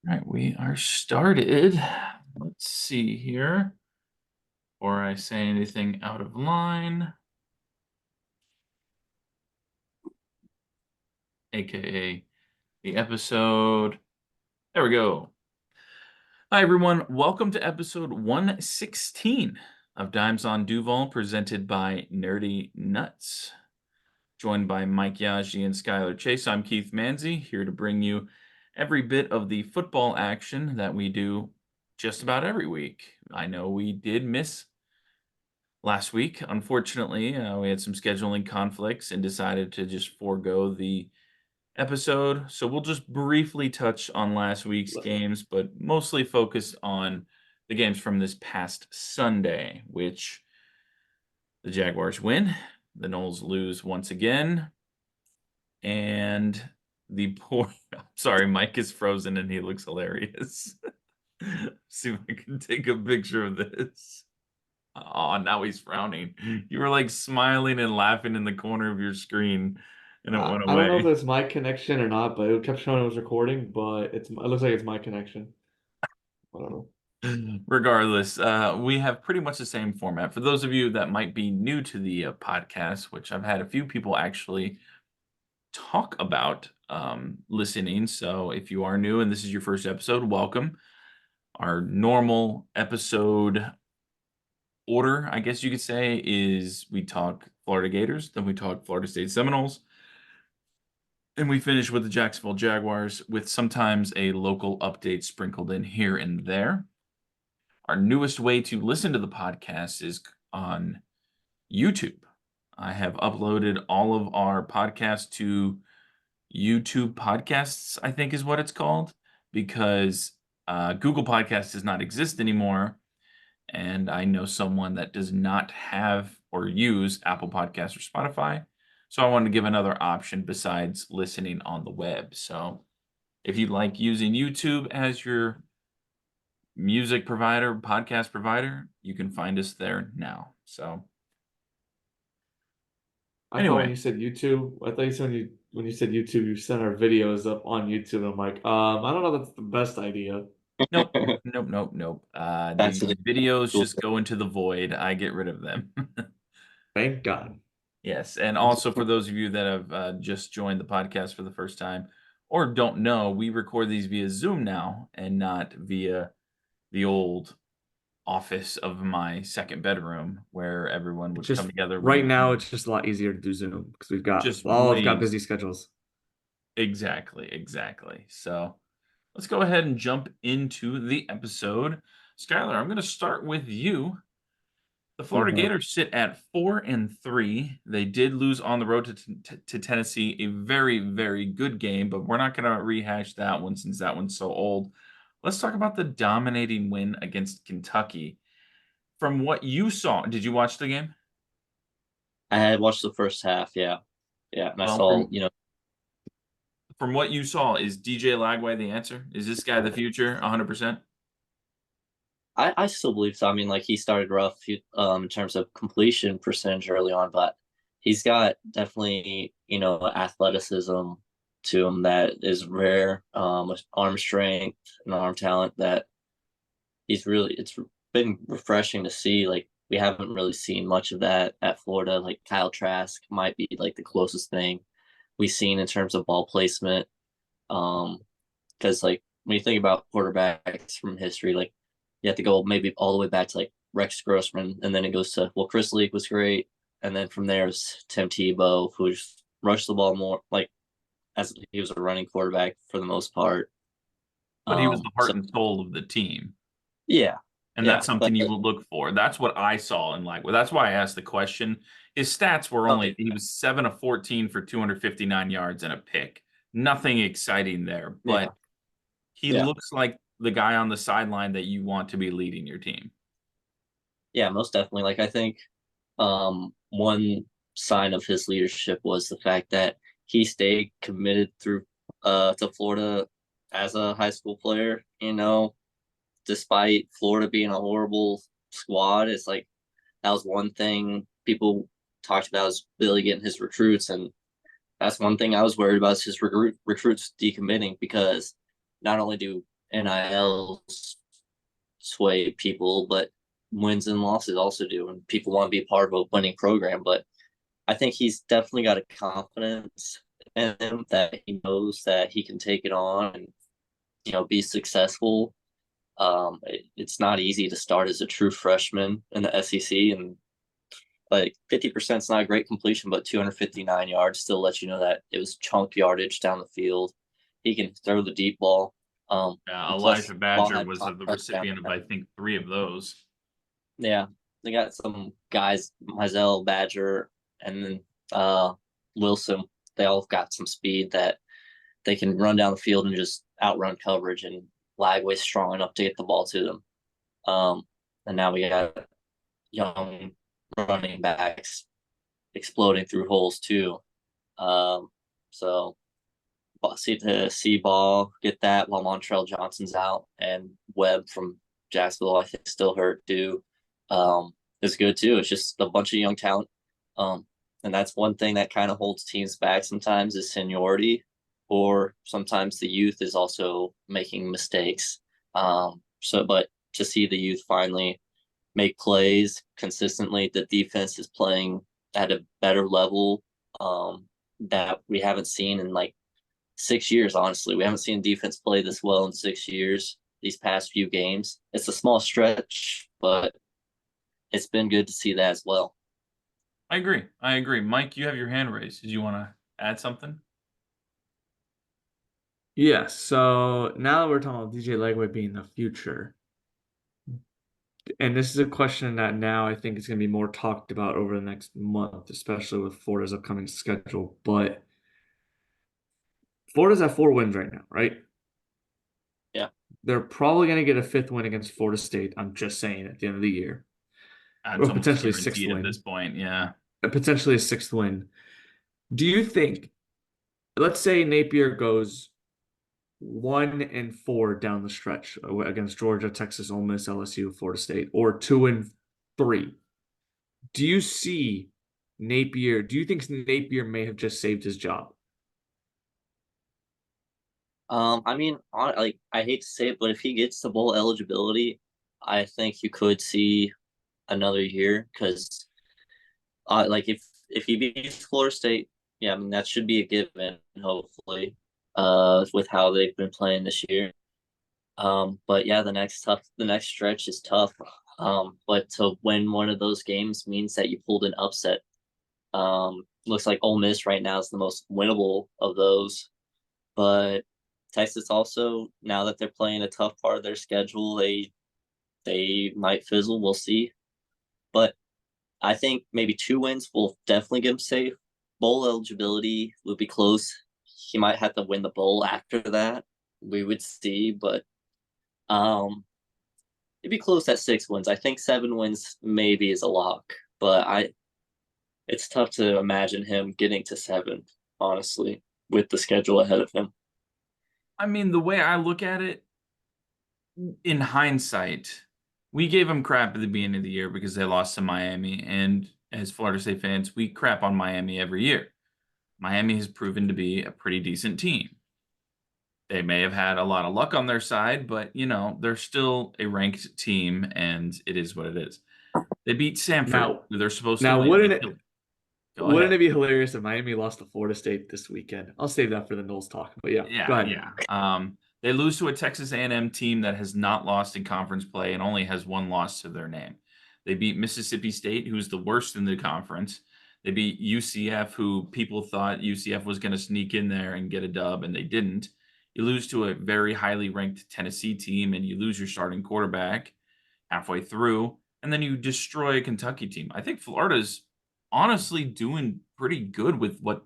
Right, we are started. Let's see here. Before I say anything out of line, aka the episode. There we go. Hi, everyone. Welcome to episode 116 of Dimes on Duval, presented by Nerdy Nuts. Joined by Mike Yaji and Skylar Chase, I'm Keith Manzi, here to bring you every bit of the football action that we do just about every week. I know we did miss last week. Unfortunately, we had some scheduling conflicts and decided to just forego the episode. So we'll just briefly touch on last week's games, but mostly focus on the games from this past Sunday, which the Jaguars win, the Knowles lose once again, and the poor sorry, Mike is frozen and he looks hilarious. See if I can take a picture of this. Oh, now he's frowning. You were like smiling and laughing in the corner of your screen, and it went I don't know if away. it's my connection or not, but it kept showing it was recording, but it looks like it's my connection. I don't know. Regardless, we have pretty much the same format. For those of you that might be new to the podcast, which I've had a few people actually talk about listening. So if you are new and this is your first episode, welcome. Our normal episode order, I guess you could say, is we talk Florida Gators, then we talk Florida State Seminoles, and we finish with the Jacksonville Jaguars, with sometimes a local update sprinkled in here and there. Our newest way to listen to the podcast is on YouTube. I have uploaded all of our podcasts to YouTube Podcasts, I think is what it's called, because Google Podcasts does not exist anymore. And I know someone that does not have or use Apple Podcasts or Spotify. So I wanted to give another option besides listening on the web. So if you like using YouTube as your music provider, podcast provider, you can find us there now. So I thought when anyway, you said YouTube, I thought you said when you said YouTube, you sent our videos up on YouTube. I'm like, I don't know if that's the best idea. nope, nope, nope, nope. That's The the videos just go into the void. I get rid of them. Thank God. Yes, and also for those of you that have just joined the podcast for the first time or don't know, we record these via Zoom now and not via the old office of my second bedroom where everyone It's would come just together right when now, it's just a lot easier to do Zoom because just all have got ways. busy schedules. Exactly, exactly. So let's go ahead and jump into the episode. Skylar, I'm going to start with you. The Florida Uh-huh. Gators sit at 4-3. They did lose on the road to Tennessee, a very, very good game, but we're not going to rehash that one since that one's so old. Let's talk about the dominating win against Kentucky. From what you saw, did you watch the game? I had watched the first half, yeah. Yeah, and I Well, saw, from what you saw, is DJ Lagway the answer? Is this guy the future 100%? I still believe so. I mean, like he started rough in terms of completion percentage early on, but he's got definitely, athleticism to him that is rare, with arm strength and arm talent that it's been refreshing to see. Like we haven't really seen much of that at Florida. Like Kyle Trask might be like the closest thing we've seen in terms of ball placement. Because like when you think about quarterbacks from history, like you have to go maybe all the way back to like Rex Grossman, and then it goes to Chris Leak was great, and then from there is Tim Tebow, who just rushed the ball more like as he was a running quarterback for the most part. But he was the So heart and soul of the team. yeah, And yeah, that's but something you will look for. That's what I saw in Lagway. That's why I asked the question. His stats were oh only he was 7 of 14 for 259 yards and a pick. Nothing exciting there, but yeah, he yeah, looks like the guy on the sideline that you want to be leading your team. yeah, most definitely. Like I think one sign of his leadership was the fact that he stayed committed through to Florida as a high school player, despite Florida being a horrible squad. It's like that was one thing people talked about is Billy getting his recruits, and that's one thing I was worried about is his recruits decommitting because not only do NIL sway people, but wins and losses also do, and people want to be part of a winning program. But I think he's definitely got a confidence in him that he knows that he can take it on and be successful. It's not easy to start as a true freshman in the SEC, and like 50% is not a great completion, but 259 yards still lets you know that it was chunk yardage down the field. He can throw the deep ball. Yeah, And plus, Elijah ball Badger had was five the touchdowns. recipient of, I think, 3 of those. Yeah, they got some guys, Mizell, Badger, and then Wilson. They all got some speed that they can run down the field and just outrun coverage, and Lagway's strong enough to get the ball to them. And now we got young running backs exploding through holes too. So see to see Ball get that while Montrell Johnson's out, and Webb from Jacksonville I think still hurt too. Is good too. It's just a bunch of young talent. And that's one thing that kind of holds teams back sometimes is seniority, or sometimes the youth is also making mistakes. But to see the youth finally make plays consistently, the defense is playing at a better level that we haven't seen in like 6 years. Honestly, we haven't seen defense play this well in 6 years. These past few games, it's a small stretch, but it's been good to see that as well. I agree. Mike, you have your hand raised. Did you want to add something? Yes. So now that we're talking about DJ Legway being the future, and this is a question that now I think is going to be more talked about over the next month, especially with Florida's upcoming schedule. But Florida's at 4 wins right now, right? Yeah. They're probably going to get a 5th win against Florida State. I'm just saying at the end of the year. It's Or almost potentially a 6th guaranteed at win. this point, yeah. Potentially a 6th win. Do you think, let's say Napier goes 1-4 down the stretch against Georgia, Texas, Ole Miss, LSU, Florida State, or 2-3? Do you see Napier? Do you think Napier may have just saved his job? I mean, like I hate to say it, but if he gets the bowl eligibility, I think you could see another year because, like if he beats Florida State, yeah, I mean that should be a given. Hopefully, with how they've been playing this year. But yeah, the next stretch is tough. But to win one of those games means that you pulled an upset. Looks like Ole Miss right now is the most winnable of those, but Texas also, now that they're playing a tough part of their schedule, they might fizzle. We'll see. But I think maybe 2 wins will definitely get him safe. Bowl eligibility will be close. He might have to win the bowl after that. We would see, but it'd be close at 6 wins. I think 7 wins maybe is a lock, but it's tough to imagine him getting to 7, honestly, with the schedule ahead of him. I mean, the way I look at it, in hindsight, we gave them crap at the beginning of the year because they lost to Miami. And as Florida State fans, we crap on Miami every year. Miami has proven to be a pretty decent team. They may have had a lot of luck on their side, but, they're still a ranked team, and it is what it is. They beat Samford, who they're supposed to win. Wouldn't it be hilarious if Miami lost to Florida State this weekend? I'll save that for the Knowles talk. But yeah, go ahead. Yeah. They lose to a Texas A&M team that has not lost in conference play and only has 1 loss to their name. They beat Mississippi State, who's the worst in the conference. They beat UCF, who people thought UCF was going to sneak in there and get a dub, and they didn't. You lose to a very highly ranked Tennessee team, and you lose your starting quarterback halfway through, and then you destroy a Kentucky team. I think Florida's honestly doing pretty good with what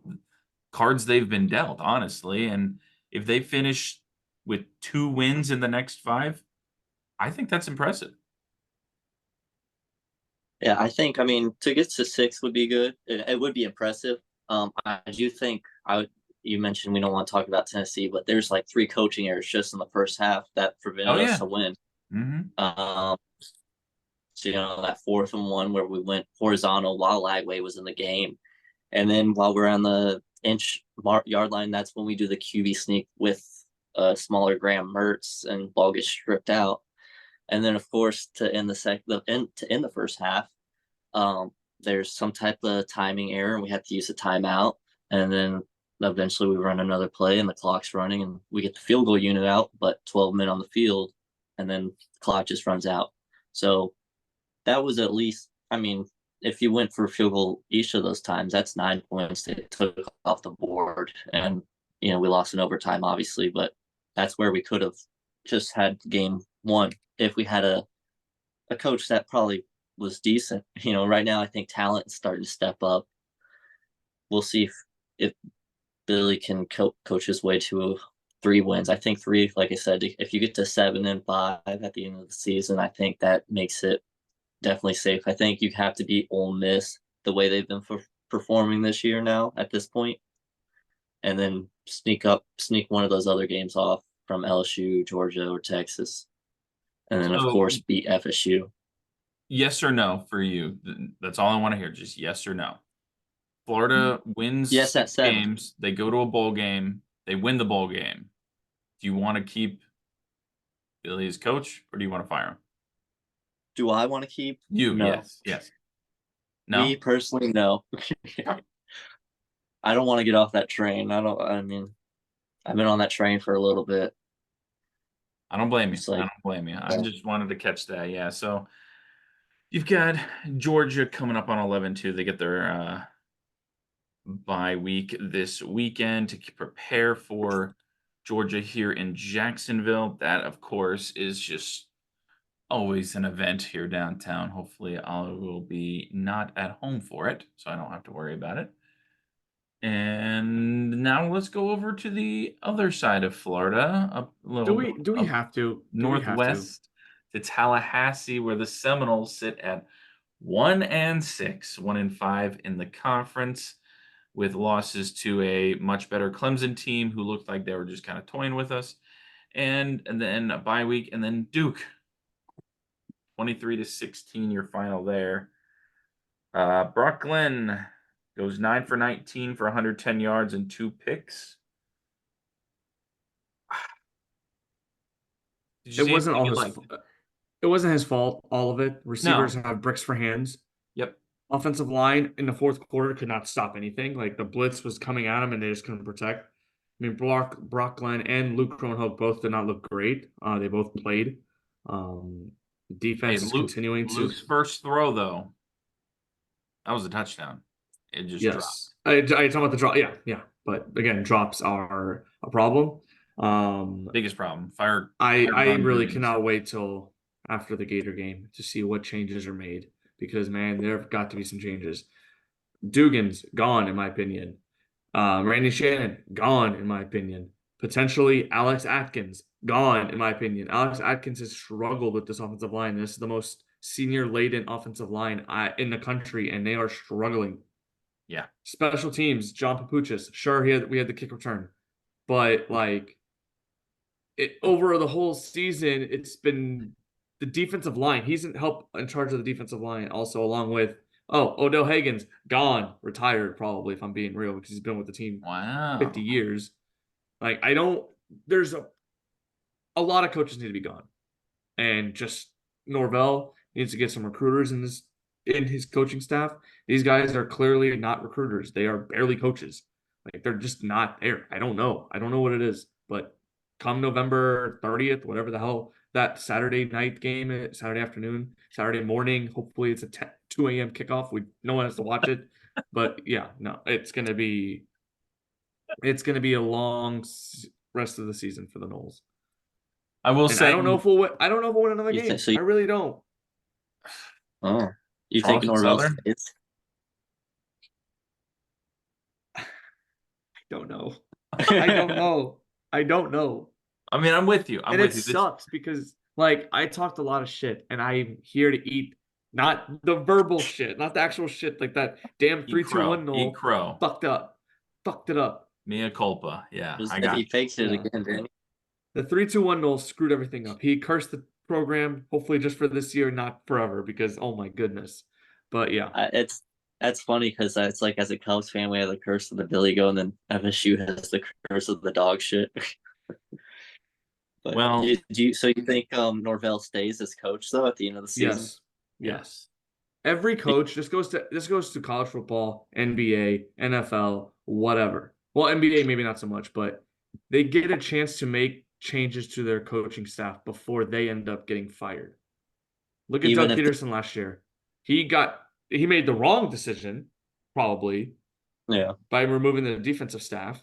cards they've been dealt, honestly. And if they finish with 2 wins in the next 5, I think that's impressive. Yeah, I mean, to get to 6 would be good. It would be impressive. I do think you mentioned we don't want to talk about Tennessee, but there's like 3 coaching errors just in the first half that prevented us to win. Mm-hmm. So, that 4th and 1 where we went horizontal while Lagway was in the game. And then while we're on the yard line, that's when we do the QB sneak with smaller Graham Mertz, and ball gets stripped out. And then, of course, to end the first half, there's some type of timing error, and we have to use a timeout. And then eventually we run another play, and the clock's running, and we get the field goal unit out, but 12 men on the field, and then the clock just runs out. So that was at least, I mean, if you went for a field goal each of those times, that's 9 points they took off the board. And, we lost in overtime, obviously, but that's where we could have just had game one if we had a coach that probably was decent. Right now I think talent is starting to step up. We'll see if Billy can coach his way to 3 wins. I think 3, like I said, if you get to 7 and 5 at the end of the season, I think that makes it definitely safe. I think you have to beat Ole Miss the way they've been performing this year now at this point, and then sneak one of those other games off from LSU, Georgia, or Texas, and then of course beat FSU. Yes or no for you? That's all I want to hear. Just yes or no. Florida wins 6 games. They go to a bowl game. They win the bowl game. Do you want to keep Billy as coach, or do you want to fire him? Do I want to keep? You, no. Yes. No? Me personally, no. I don't want to get off that train. I've been on that train for a little bit. I don't blame you. I don't blame you. I just wanted to catch that. Yeah. So you've got Georgia coming up on 11-2. They get their bye week this weekend to prepare for Georgia here in Jacksonville. That, of course, is just always an event here downtown. Hopefully I will be not at home for it, so I don't have to worry about it. And now let's go over to the other side of Florida, up a little Do we have to? northwest to Tallahassee, where the Seminoles sit at 1-6, 1-5 in the conference, with losses to a much better Clemson team who looked like they were just kind of toying with us, and then a bye week, and then Duke, 23-16, your final there. Brock Glenn goes 9 for 19 for 110 yards and 2 picks. It wasn't all his. It wasn't his fault. All of it. Receivers have bricks for hands. Yep. Offensive line in the fourth quarter could not stop anything. Like the blitz was coming at him, and they just couldn't protect. I mean, Brock Glenn and Luke Kronhoek both did not look great. They both played. Defense is continuing to. Luke's first throw, though, that was a touchdown. It just dropped. I talking about the drop. Yeah. But again, drops are a problem. Biggest problem. I really cannot wait till after the Gator game to see what changes are made, because man, there have got to be some changes. Dugan's gone, in my opinion. Randy Shannon gone, in my opinion. Potentially Alex Atkins gone, in my opinion. Alex Atkins has struggled with this offensive line. This is the most senior-laden offensive line in the country, and they are struggling. Yeah. Special teams, John Papuchis. Sure, we had the kick return, but over the whole season, it's been the defensive line. He's in charge of the defensive line, also along with Odell Haggins gone, retired probably, if I'm being real, because he's been with the team 50 years. There's a lot of coaches need to be gone, and just Norvell needs to get some recruiters in his coaching staff. These guys are clearly not recruiters. They are barely coaches. They're just not there. I don't know what it is, but come November 30th, whatever the hell that Saturday night game is, Saturday afternoon, Saturday morning, hopefully it's a 2 a.m. kickoff. No one has to watch it, but yeah, no, it's gonna be a long rest of the season for the Noles. I will say, I don't know if we'll win another game. I really don't. Oh, you think Norvell State's? I don't know. I don't know. I mean, I'm with you. It sucks because I talked a lot of shit, and I'm here to eat, not the verbal shit, not the actual shit, like that damn 3-2-1 Nole. Eat crow. Fucked it up. Mea culpa. Yeah, he faked it again, didn't he? The 3-2-1 Nole screwed everything up. He cursed the program, hopefully just for this year, not forever, because oh my goodness. But yeah, that's funny because it's like, as a Cubs fan, we have the curse of the Billy Goat, and then FSU has the curse of the dog shit. But Well, so you think Norvell stays as coach though at the end of the season? Yes. Yes. Every coach, this goes to college football, NBA, NFL, whatever. Well, NBA maybe not so much, but they get a chance to make changes to their coaching staff before they end up getting fired. Look at Even Doug if Peterson last year. He made the wrong decision, probably, yeah, by removing the defensive staff.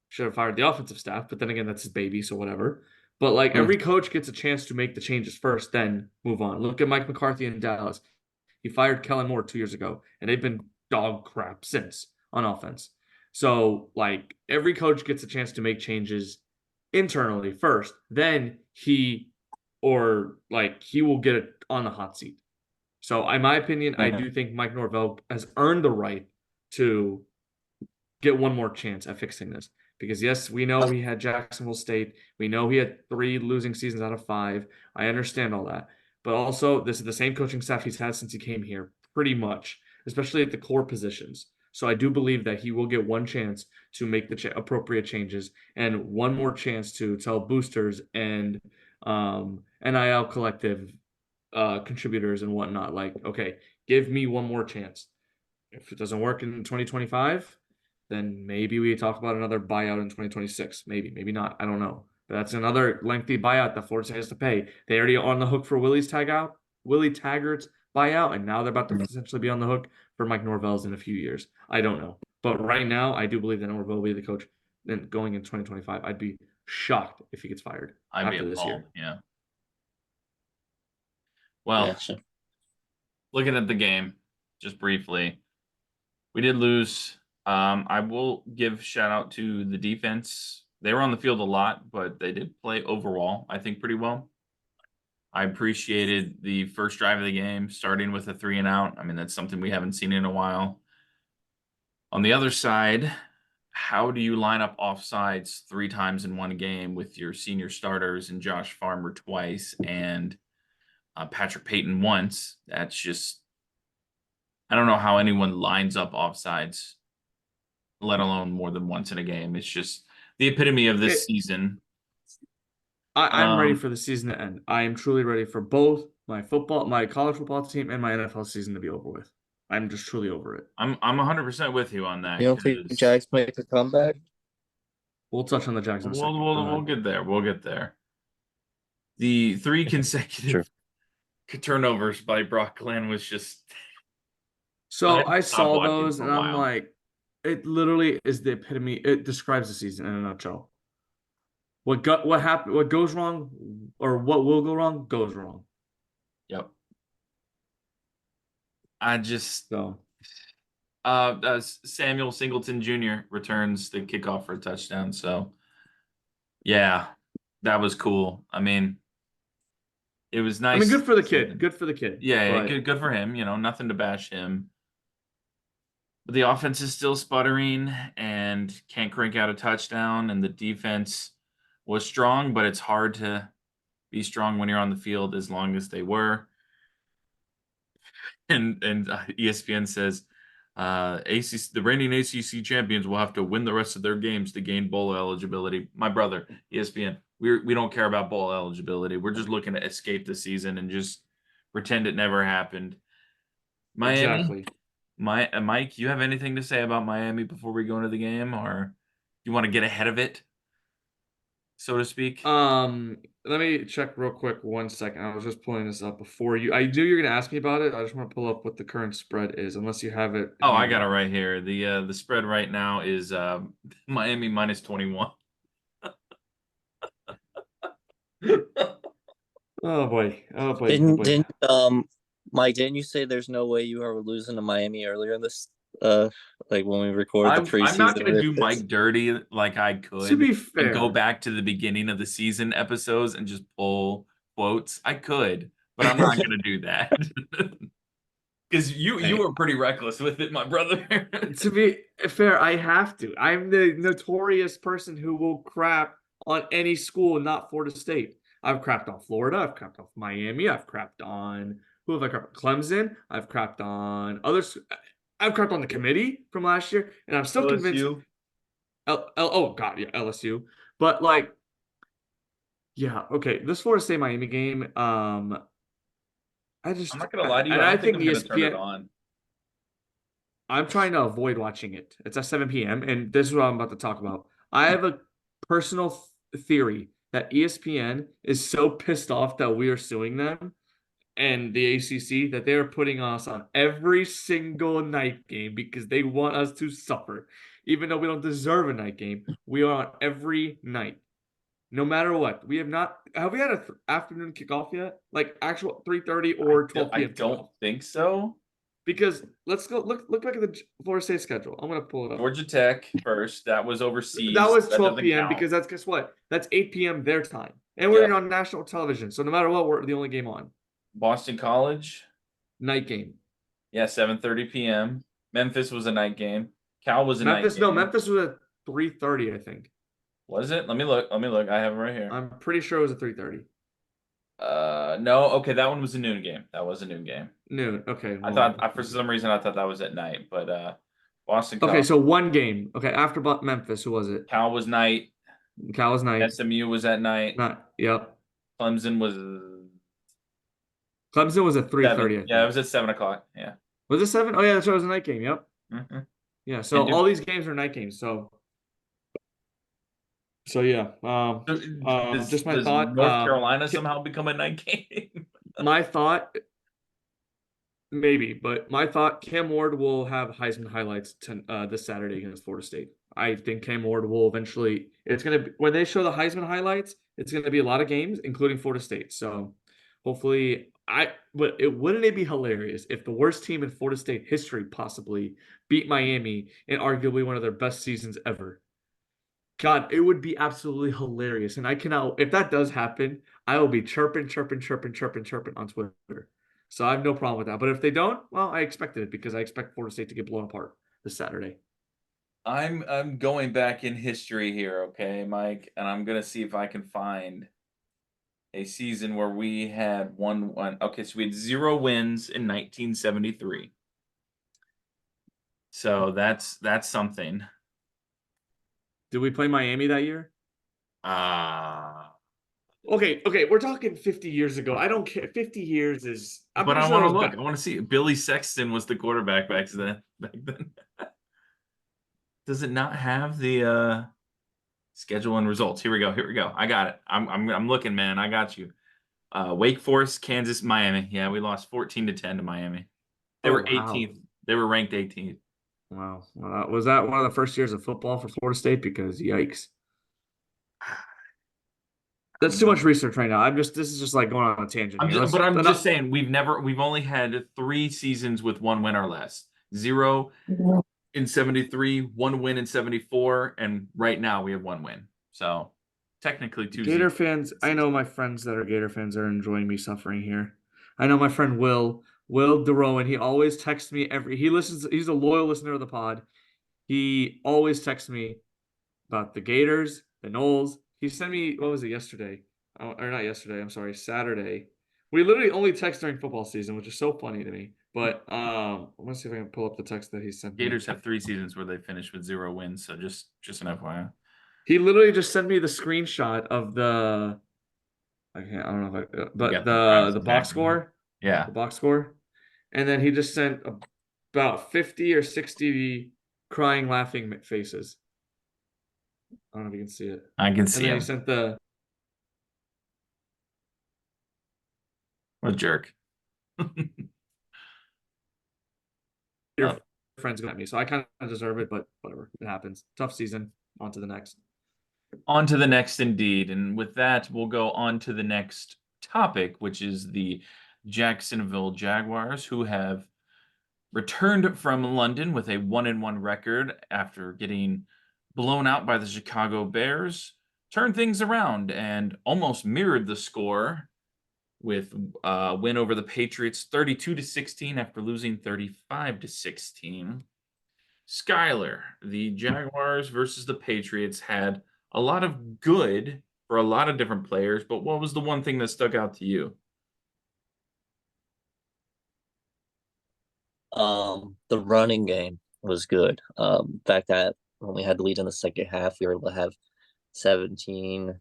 Should have fired the offensive staff, but then again, that's his baby, so whatever. But like Mm. every coach gets a chance to make the changes first, then move on. Look at Mike McCarthy in Dallas. He fired Kellen Moore 2 years ago, and they've been dog crap since on offense. So, like, every coach gets a chance to make changes internally first. Then he will get it on the hot seat. So, in my opinion, I Yeah. do think Mike Norvell has earned the right to get one more chance at fixing this. Because yes, we know he had Jacksonville State. We know he had 3 losing seasons out of 5. I understand all that. But also, this is the same coaching staff he's had since he came here, pretty much, especially at the core positions. So I do believe that he will get one chance to make the appropriate changes and one more chance to tell boosters and NIL collective contributors and whatnot, like, okay, give me one more chance. If it doesn't work in 2025, then maybe we talk about another buyout in 2026. Maybe not. I don't know. But that's another lengthy buyout that Florida State has to pay. They already are on the hook for Willie Taggart's buyout, and now they're about to potentially be on the hook for Mike Norvell's in a few years. I don't know. But right now, I do believe that Norvell will be the coach. Then going in 2025, I'd be shocked if he gets fired I'd be after this appalled. year. Yeah. Well, Gotcha. looking at the game, just briefly, we did lose. I will give shout out to the defense. They were on the field a lot, but they did play overall, I think, pretty well. I appreciated the first drive of the game, starting with a 3 and out. I mean, that's something we haven't seen in a while. On the other side, how do you line up offsides 3 times in one game with your senior starters and Josh Farmer twice and Patrick Payton once? That's just, I don't know how anyone lines up offsides, let alone more than once in a game. It's just the epitome of this season. I'm ready for the season to end. I am truly ready for both my college football team, and my NFL season to be over with. I'm just truly over it. I'm 100% with you on that. You don't think Jags make a comeback? We'll touch on the Jags in a second. We'll get there. We'll get there. The 3 consecutive turnovers by Brock Glenn was just. So I saw those, and I'm while. like, it literally is the epitome. It describes the season in a nutshell. What happened? What goes wrong, or what will go wrong, goes wrong. Yep. I just So. Samuel Singleton Jr. returns the kickoff for a touchdown. So, yeah, that was cool. I mean, it was nice. I mean, good for the kid. Good for the kid. Yeah, but... good for him. You know, nothing to bash him. But the offense is still sputtering and can't crank out a touchdown. And the defense was strong, but it's hard to be strong when you're on the field as long as they were. And ESPN says the reigning ACC champions will have to win the rest of their games to gain bowl eligibility. My brother, ESPN, we don't care about bowl eligibility. We're just looking to escape the season and just pretend it never happened. Miami, exactly. Mike, you have anything to say about Miami before we go into the game, or you want to get ahead of it, so to speak? Let me check real quick 1 second. I was just pulling this up before you. I knew you're gonna ask me about it. I just want to pull up what the current spread is, unless you have it. Oh, I got it right here. The spread right now is Miami minus 21. Oh boy. Didn't Mike, didn't you say there's no way you are losing to Miami earlier in this like when we record the preseason? I'm not gonna do Mike dirty like I could to be fair, and go back to the beginning of the season episodes and just pull quotes. I could, but I'm not gonna do that. Because you were pretty reckless with it, my brother. To be fair, I have to. I'm the notorious person who will crap on any school, not Florida State. I've crapped on Florida. I've crapped on Miami. I've crapped on who have I crapped? Clemson. I've crapped on others. I've crapped on the committee from last year, and I'm still convinced. Oh God, yeah, LSU. But like, Yeah, okay. This Florida State Miami game, I'm not gonna lie to you. I I don't think think I'm gonna turn it ESPN. on. I'm trying to avoid watching it. It's at 7 p.m. and this is what I'm about to talk about. I have a personal theory that ESPN is so pissed off that we are suing them and the ACC that they are putting us on every single night game because they want us to suffer. Even though we don't deserve a night game, we are on every night. No matter what. We have we had a afternoon kickoff yet? Like actual 3:30 or 12 I p.m. don't kickoff? think so. Because let's go look back at the Florida State schedule. I'm gonna pull it up. Georgia Tech first. That was That overseas. was That 12 doesn't p.m. count. because that's guess what? That's 8 p.m. their time. And we're Yep. on national television. So no matter what, we're the only game on. Boston College. Night game. Yeah, 7:30 p.m. Memphis was a night game. Cal was a night Memphis, no, game. Memphis was at 3:30, I think. Was it? Let me look. Let me look. I have it right here. I'm pretty sure it was at 3:30. No. Okay, that one was a noon game. That was a noon game. Noon. Okay. I Well, thought for some reason I thought that was at night, but Boston okay, College. so one game. Okay, after Memphis, who was it? Cal was night. Cal was night. SMU was at night. Not, yep. Clemson was Clemson was at 3:30, 7. I Yeah, it think. was at 7 o'clock. Yeah. Was it 7? Oh yeah, that's right, it was a night game. Yep. hmm Yeah. So And all these games are night games. So yeah. Just my does thought. North Carolina somehow become a night game? My thought, maybe, but my thought, Cam Ward will have Heisman highlights this Saturday against Florida State. I think Cam Ward will eventually. It's gonna be when they show the Heisman highlights. It's gonna be a lot of games, including Florida State. So hopefully, wouldn't it be hilarious if the worst team in Florida State history possibly beat Miami in arguably one of their best seasons ever? God, it would be absolutely hilarious. And I cannot, if that does happen, I will be chirping, chirping, chirping, chirping, chirping on Twitter. So I have no problem with that. But if they don't, well, I expected it because I expect Florida State to get blown apart this Saturday. I'm going back in history here, okay, Mike, and I'm gonna see if I can find a season where we had one. Okay, so we had 0 wins in 1973. So that's something. Did we play Miami that year? Uh Okay, we're talking 50 years ago. I don't care. 50 years is. I'm but pretty I sure want it to was look. back. I want to see. Billy Sexton was the quarterback back then. Does it not have the schedule and results? Here we go. Here we go. I got it. I'm looking, man. I got you. Wake Forest, Kansas, Miami. Yeah, we lost 14-10 to Miami. They Oh, were wow. 18th. They were ranked 18th. Wow. Was that one of the first years of football for Florida State? Because yikes. That's too much research right now. This is just like going on a tangent here. I'm just saying we've only had 3 seasons with 1 win or less. 0 in 73, 1 win in 74, and right now we have 1 win. So technically 2 Gator seasons. fans, I know my friends that are Gator fans are enjoying me suffering here. I know my friend Will DeRowan, he always texts me he's a loyal listener of the pod. He always texts me about the Gators, the Knowles. He sent me, what was it, yesterday? Or not yesterday, I'm sorry, Saturday. We literally only text during football season, which is so funny to me. But I'm gonna see if I can pull up the text that he sent me. Gators have 3 seasons where they finished with 0 wins, so just an FYI. He literally just sent me the screenshot of the I don't know if but the box score. Yeah. The box score. And then he just sent about 50 or 60 crying, laughing faces. I don't know if you can see it. I can see And then him. he sent the What a jerk. your friends got me. So I kind of deserve it, but whatever. It happens. Tough season. On to the next. On to the next, indeed. And with that, we'll go on to the next topic, which is the Jacksonville Jaguars, who have returned from London with a 1-1 record after getting blown out by the Chicago Bears, turned things around and almost mirrored the score with a win over the Patriots 32-16 after losing 35-16. Skyler, the Jaguars versus the Patriots had a lot of good for a lot of different players, but what was the one thing that stuck out to you? The running game was good. The fact that when we had the lead in the second half, we were able to have 17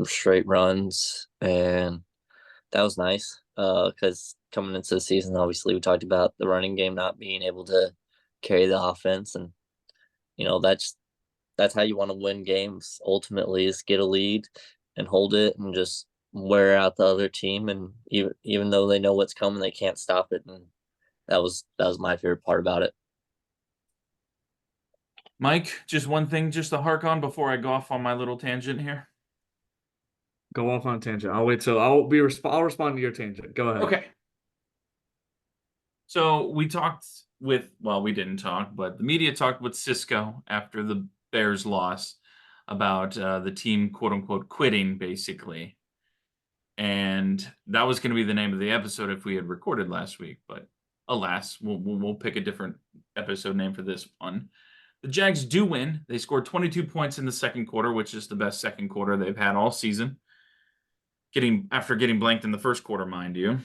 straight runs, and that was nice. Because coming into the season, obviously we talked about the running game not being able to carry the offense, and that's how you want to win games. Ultimately, is get a lead and hold it, and just wear out the other team. And even though they know what's coming, they can't stop it. And that was my favorite part about it. Mike, just one thing just to hark on before I go off on my little tangent here. Go off on a tangent. I'll wait till I'll respond to your tangent. Go ahead. Okay. So we talked we didn't talk, but the media talked with Cisco after the Bears loss about the team, quote unquote, quitting, basically. And that was going to be the name of the episode if we had recorded last week. But alas, we'll pick a different episode name for this one. The Jags do win. They scored 22 points in the second quarter, which is the best second quarter they've had all season. After getting blanked in the first quarter, mind you.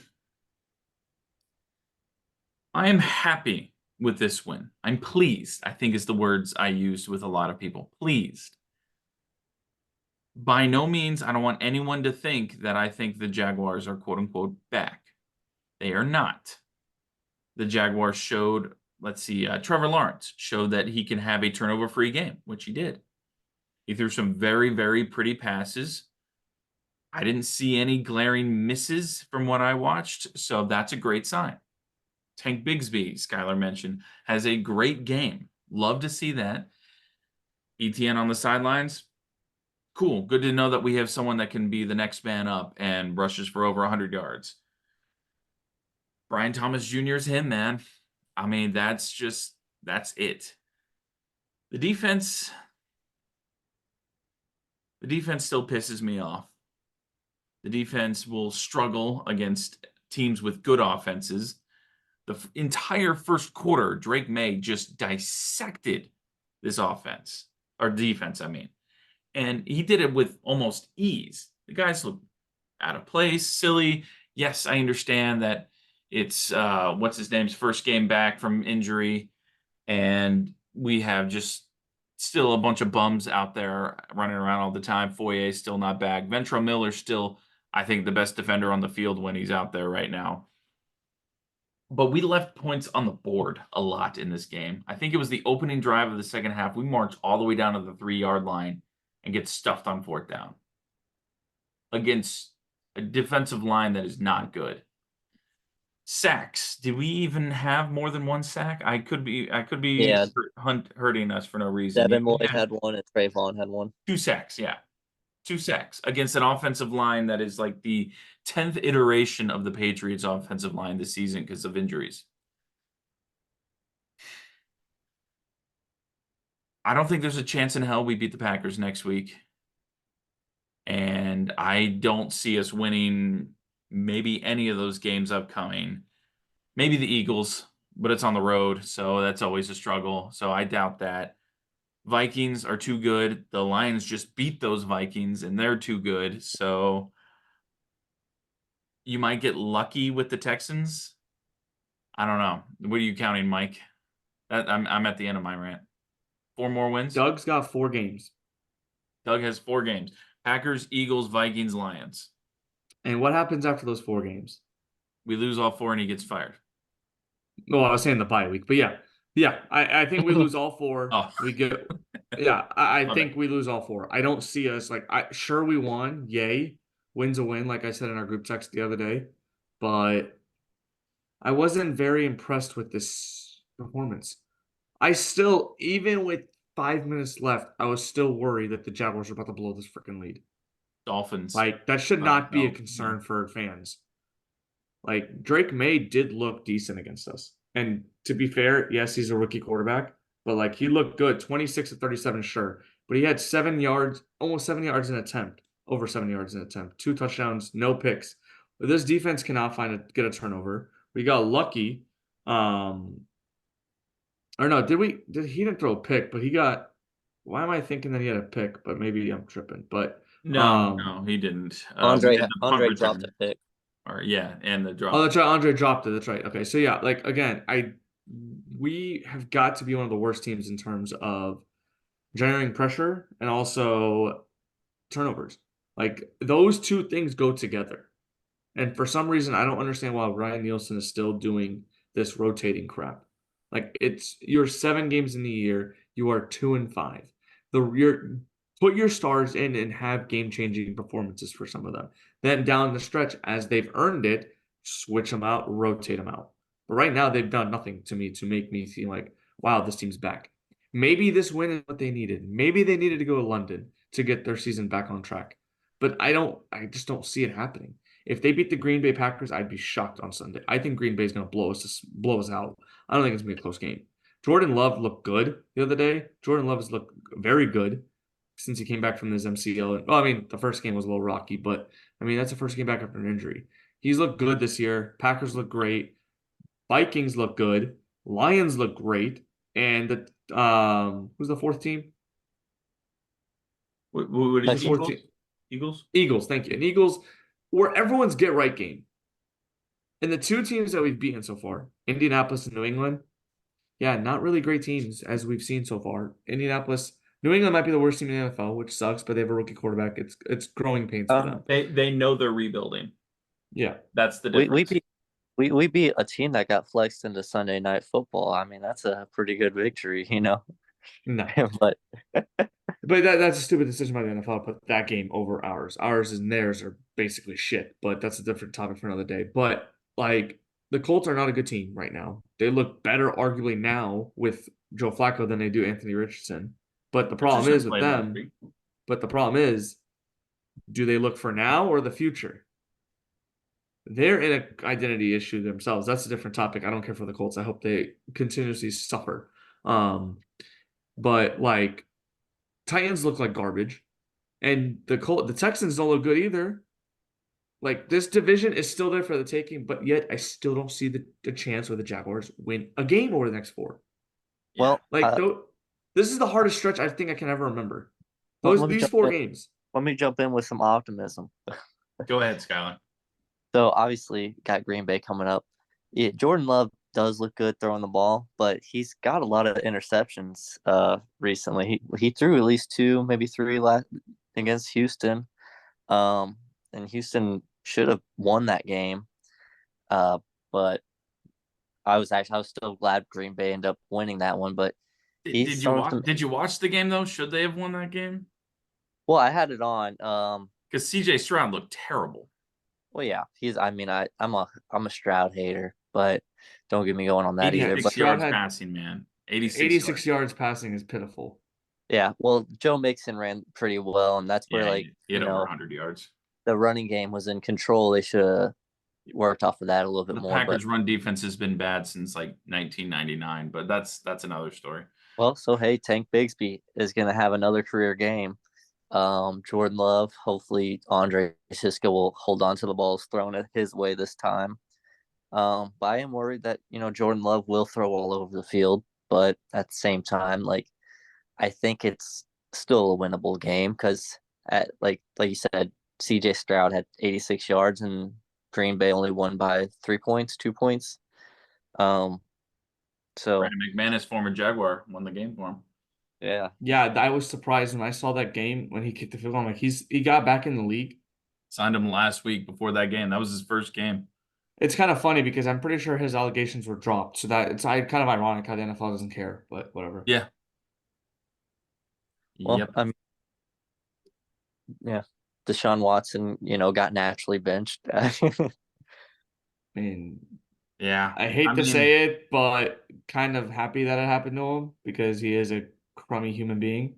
I am happy with this win. I'm pleased, I think is the words I used with a lot of people. Pleased. By no means, I don't want anyone to think that I think the Jaguars are quote unquote back. They are not. The Jaguars showed, Trevor Lawrence showed that he can have a turnover-free game, which he did. He threw some very, very pretty passes. I didn't see any glaring misses from what I watched, so that's a great sign. Tank Bigsby, Skylar mentioned, has a great game. Love to see that. Etienne on the sidelines. Cool. Good to know that we have someone that can be the next man up and rushes for over 100 yards. Brian Thomas Jr. is him, man. I mean, that's it. The defense still pisses me off. The defense will struggle against teams with good offenses. The entire first quarter, Drake May just dissected this offense, or defense, I mean. And he did it with almost ease. The guys look out of place, silly. Yes, I understand that it's what's his name's first game back from injury, and we have just still a bunch of bums out there running around all the time. Foye still not back. Ventrell Miller's still, I think, the best defender on the field when he's out there right now. But we left points on the board a lot in this game. I think it was the opening drive of the second half. We marched all the way down to the 3-yard line and get stuffed on fourth down against a defensive line that is not good. Sacks. Did we even have more than one sack? I could be Yeah. hurting us for no reason. Devin Lloyd had one, and Trayvon had one. 2 sacks, yeah. 2 sacks against an offensive line that is like the 10th iteration of the Patriots offensive line this season because of injuries. I don't think there's a chance in hell we beat the Packers next week. And I don't see us winning maybe any of those games upcoming. Maybe the Eagles, but it's on the road, so that's always a struggle. So I doubt that. Vikings are too good. The Lions just beat those Vikings, and they're too good. So you might get lucky with the Texans. I don't know. What are you counting, Mike? I'm at the end of my rant. 4 more wins? Doug's got 4 games. Doug has 4 games. Packers, Eagles, Vikings, Lions. And what happens after those 4 games? We lose all 4 and he gets fired. Well, I was saying the bye week, but yeah. Yeah, I think we lose all 4. Oh. We get I think we lose all 4. I don't see us sure we won. Yay. Win's a win, like I said in our group text the other day. But I wasn't very impressed with this performance. I still, even with 5 minutes left, I was still worried that the Jaguars were about to blow this freaking lead. Dolphins. That should not be a concern for fans. Drake May did look decent against us. And to be fair, yes, he's a rookie quarterback, but he looked good. 26 to 37, sure. But he had 7 yards, almost 7 yards in attempt, over 7 yards in attempt, 2 touchdowns, no picks. But this defense cannot get a turnover. We got lucky. Or no, he didn't throw a pick, but he got, why am I thinking that he had a pick? But maybe I'm tripping. But no, he didn't. Andre dropped a pick. And the drop. Oh, that's right. Andre dropped it. That's right. Okay, so yeah, again, we have got to be one of the worst teams in terms of generating pressure and also turnovers. Like those two things go together. And for some reason, I don't understand why Ryan Nielsen is still doing this rotating crap. Like you're 7 games in the year, you are 2-5. You're put your stars in and have game-changing performances for some of them. Then down the stretch, as they've earned it, switch them out, rotate them out. But right now, they've done nothing to me to make me feel like, wow, this team's back. Maybe this win is what they needed. Maybe they needed to go to London to get their season back on track. But I just don't see it happening. If they beat the Green Bay Packers, I'd be shocked on Sunday. I think Green Bay is going to blow us out. I don't think it's going to be a close game. Jordan Love looked good the other day. Jordan Love has looked very good since he came back from his MCL. Well, I mean, the first game was a little rocky, but I mean, that's the first game back after an injury. He's looked good this year. Packers look great. Vikings look good. Lions look great. And who's the fourth team? What The is it? fourth Eagles? team. Eagles? Eagles, thank you. And Eagles, where everyone's get right game. And the two teams that we've beaten so far, Indianapolis and New England, yeah, not really great teams as we've seen so far. New England might be the worst team in the NFL, which sucks, but they have a rookie quarterback. It's growing pains for them. They know they're rebuilding. Yeah. That's the We difference. we beat a team that got flexed into Sunday Night Football. I mean, that's a pretty good victory, you know. No. But But that's a stupid decision by the NFL to put that game over ours. Ours and theirs are basically shit, but that's a different topic for another day. But like the Colts are not a good team right now. They look better arguably now with Joe Flacco than they do Anthony Richardson. But the problem is with them, do they look for now or the future? They're in an identity issue themselves. That's a different topic. I don't care for the Colts. I hope they continuously suffer. But like Titans look like garbage, and the Texans don't look good either. Like this division is still there for the taking, but yet I still don't see the chance where the Jaguars win a game over the next four. well, Like this is the hardest stretch I think I can ever remember. let me These jump 4 in. games. Let me jump in with some optimism. Go ahead, Skylar. So obviously got Green Bay coming up. Yeah, Jordan Love does look good throwing the ball, but he's got a lot of interceptions recently. He threw at least 2, maybe 3 against Houston. And Houston should have won that game. But I was still glad Green Bay ended up winning that one. But Did you watch the game though? Should they have won that game? Well, I had it on. Because CJ Stroud looked terrible. Well, yeah, I'm a Stroud hater, but don't get me going on that either. 86 But yards passing, man. 86 yards passing is pitiful. yeah, well, Joe Mixon ran pretty well, and that's where he had over 100 yards. The running game was in control. They should have worked off of that a little bit more. The Packers' run defense has been bad since like 1999, but that's another story. Well, so hey, Tank Bigsby is going to have another career game. Jordan Love, hopefully Andre Cisco will hold on to the balls thrown at his way this time. But I am worried that, Jordan Love will throw all over the field, but at the same time, I think it's still a winnable game because like you said, CJ Stroud had 86 yards and Green Bay only won by 3 points, 2 points. So Brandon McManus, former Jaguar, won the game for him. Yeah, I was surprised when I saw that game when he kicked the field goal. I'm like, he got back in the league. Signed him last week before that game. That was his first game. It's kind of funny because I'm pretty sure his allegations were dropped. So that it's kind of ironic how the NFL doesn't care, but whatever. Yeah. Well, yep. Yeah. Deshaun Watson, got naturally benched. I mean, yeah. I hate to say it, but kind of happy that it happened to him because he is a crummy human being.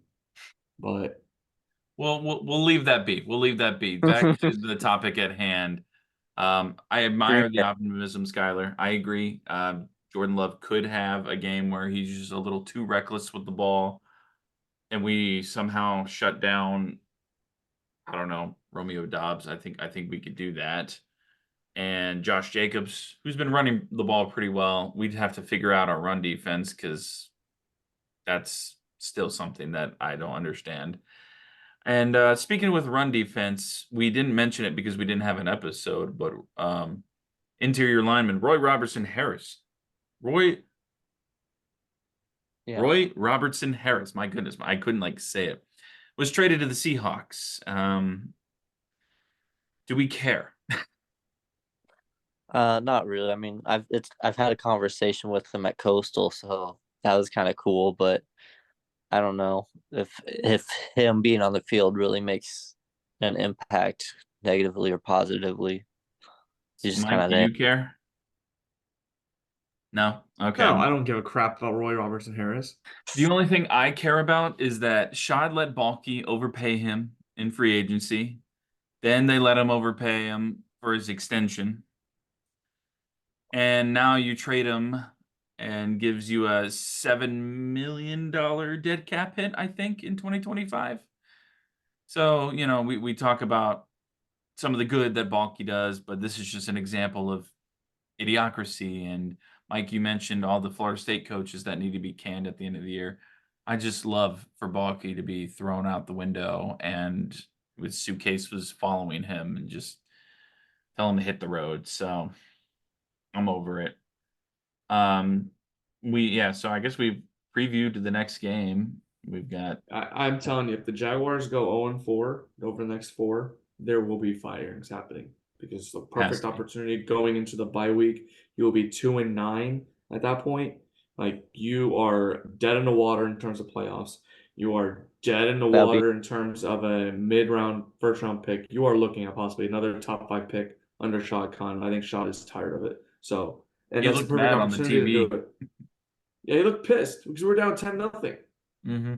But well, we'll leave that be. We'll leave that be. Back to the topic at hand. I admire the optimism, Skylar. I agree. Jordan Love could have a game where he's just a little too reckless with the ball, and we somehow shut down, I don't know, Romeo Doubs. I think we could do that. And Josh Jacobs, who's been running the ball pretty well. We'd have to figure out our run defense because that's still something that I don't understand. And speaking with run defense, we didn't mention it because we didn't have an episode, but interior lineman Roy Robertson Harris. Roy Robertson Harris. My goodness, I couldn't say it. Was traded to the Seahawks. Do we care? Not really. I mean, I've had a conversation with him at Coastal, so that was kind of cool. But I don't know if him being on the field really makes an impact negatively or positively. He's just kind Mike, of do there. you care? No? Okay. No, I don't give a crap about Roy Robertson Harris. The only thing I care about is that Shad let Balky overpay him in free agency. Then they let him overpay him for his extension. And now you trade him and gives you a $7 million dead cap hit, I think, in 2025. So, we talk about some of the good that Balky does, but this is just an example of idiocracy. And Mike, you mentioned all the Florida State coaches that need to be canned at the end of the year. I just love for Balky to be thrown out the window and with Suitcase was following him and just tell him to hit the road. So I'm over it. So I guess we've previewed the next game. We've got I'm telling you, if the Jaguars go 0-4 over the next 4, there will be firings happening because it's the perfect to be. opportunity going into the bye week. You will be 2-9 at that point. Like you are dead in the water in terms of playoffs. You are dead in the That'll be water in terms of a mid-round, first-round pick. You are looking at possibly another top 5 pick under Shad Khan. I think Shad is tired of it. So, and He that's a looked perfect mad on the opportunity to do TV. it. Yeah, he looked pissed because we're down 10-0. Mm-hmm.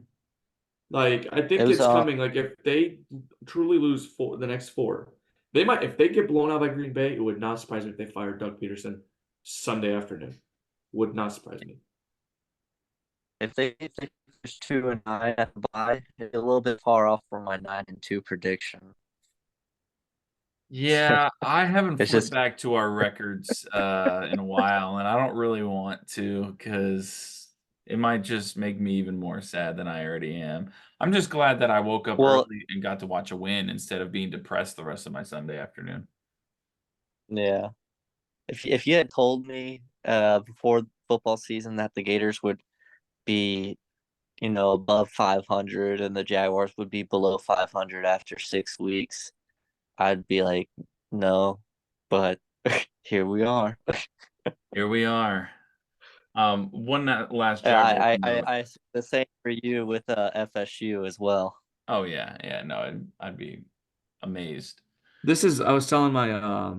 Like I it think was it's coming. Like if they truly lose the next 4, they might. If they get blown out by Green Bay, it would not surprise me if they fired Doug Peterson Sunday afternoon. Would not surprise me. if they finish 2-9 at the bye, it's a little bit far off from my 9-2 prediction. Yeah, I haven't It's flipped just back to our records in a while, and I don't really want to because it might just make me even more sad than I already am. I'm just glad that I woke up well, early and got to watch a win instead of being depressed the rest of my Sunday afternoon. yeah. If you had told me before football season that the Gators would be above 500 and the Jaguars would be below 500 after 6 weeks, I'd be like, no, but here we are. Here we are. Last Jaguars I, I, I, note. I the same for you with FSU as well. Oh yeah, no, I'd be amazed. I was telling my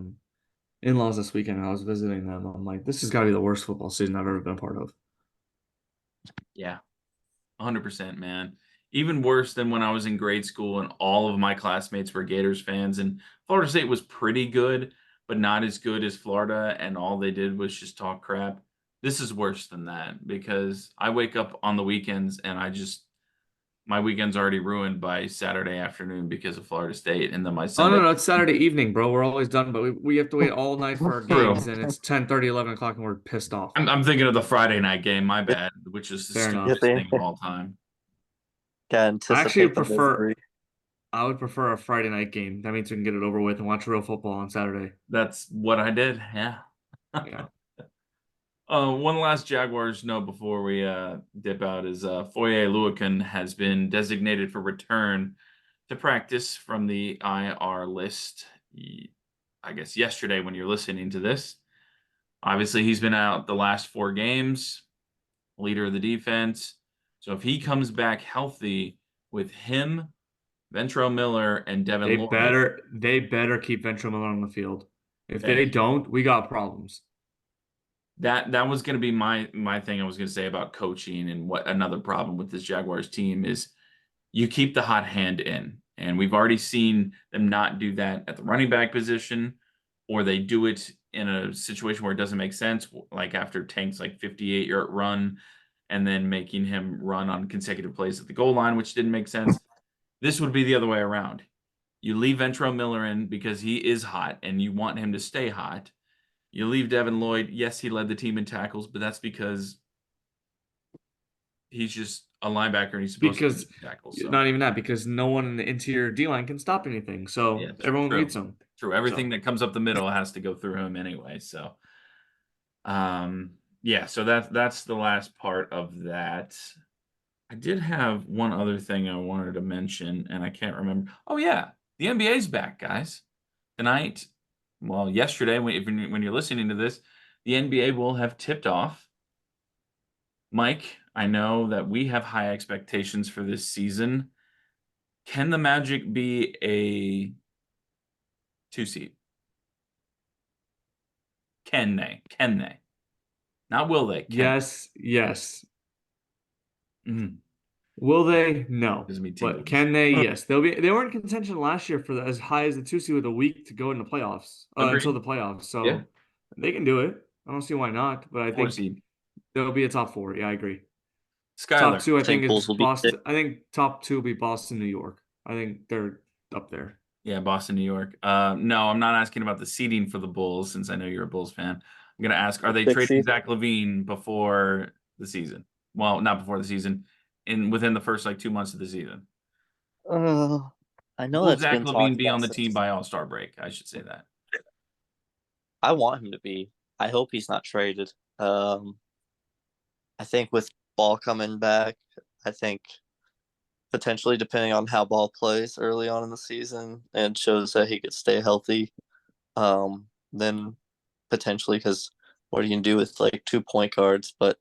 in-laws this weekend. I was visiting them. I'm like, this has got to be the worst football season I've ever been a part of. Yeah, 100%, man. Even worse than when I was in grade school and all of my classmates were Gators fans and Florida State was pretty good, but not as good as Florida, and all they did was just talk crap. This is worse than that because I wake up on the weekends and my weekend's already ruined by Saturday afternoon because of Florida State, and then my Oh Sunday. no, it's Saturday evening, bro. We're always done, but we have to wait all night for our True. games, and it's 10:30, 11 o'clock, and we're pissed off. I'm thinking of the Friday night game, my bad, which is the Fair Yeah, enough. stupidest they thing of all time. can I actually anticipate the prefer. misery. I would prefer a Friday night game. That means we can get it over with and watch real football on Saturday. That's what I did, yeah. Yeah. One last Jaguars note before we dip out is Foye Oluokun has been designated for return to practice from the IR list. I guess yesterday when you're listening to this. Obviously, he's been out the last 4 games, leader of the defense. So if he comes back healthy with him, Ventrell Miller, and Devin Lloyd, They better keep Ventrell Miller on the field. If hey, they don't, we got problems. that was going to be my thing I was going to say about coaching, and what another problem with this Jaguars team is you keep the hot hand in. And we've already seen them not do that at the running back position, or they do it in a situation where it doesn't make sense, like after Tank's like 58-yard run and then making him run on consecutive plays at the goal line, which didn't make sense. This would be the other way around. You leave Ventrell Miller in because he is hot and you want him to stay hot. You leave Devin Lloyd. Yes, he led the team in tackles, but that's because he's just a linebacker and he's supposed to Because lead tackles. So not even that, because no one in the interior D line can stop anything. So yeah, everyone true. reads them. True. Everything So that comes up the middle has to go through him anyway. So, yeah. So that's the last part of that. I did have one other thing I wanted to mention, and I can't remember. Oh yeah, the NBA's back, guys. tonight, well, yesterday, when you're listening to this, the NBA will have tipped off. Mike, I know that we have high expectations for this season. Can the Magic be a 2 seed? Can they? Can they? Not will they. Can Yes, yes. they? Will they? No. Gives me But tingles. can they? Yes. They were in contention last year for as high as the 2 seed with a week to go in the playoffs, until Agreed. the playoffs. Yeah. So they can do it. I don't see why not, but I 4 think seed. they'll be a top 4. Yeah, I agree. Top Skylar. 2, I think, is Bulls will be Boston. I think top 2 will be Boston, New York. I think they're up there. Yeah, Boston, New York. No, I'm not asking about the seeding for the Bulls since I know you're a Bulls fan. I'm going to ask, are they 6 trading seed. Zach LaVine before the season? Well, not before the season, within the first 2 months of the season. I know Will that's Zach been LaVine talked be on about the team since. by All-Star break? I should say that. I want him to be. I hope he's not traded. I think with Ball coming back, I think potentially depending on how Ball plays early on in the season and shows that he could stay healthy, then potentially, because what are you gonna do with like 2 point guards? But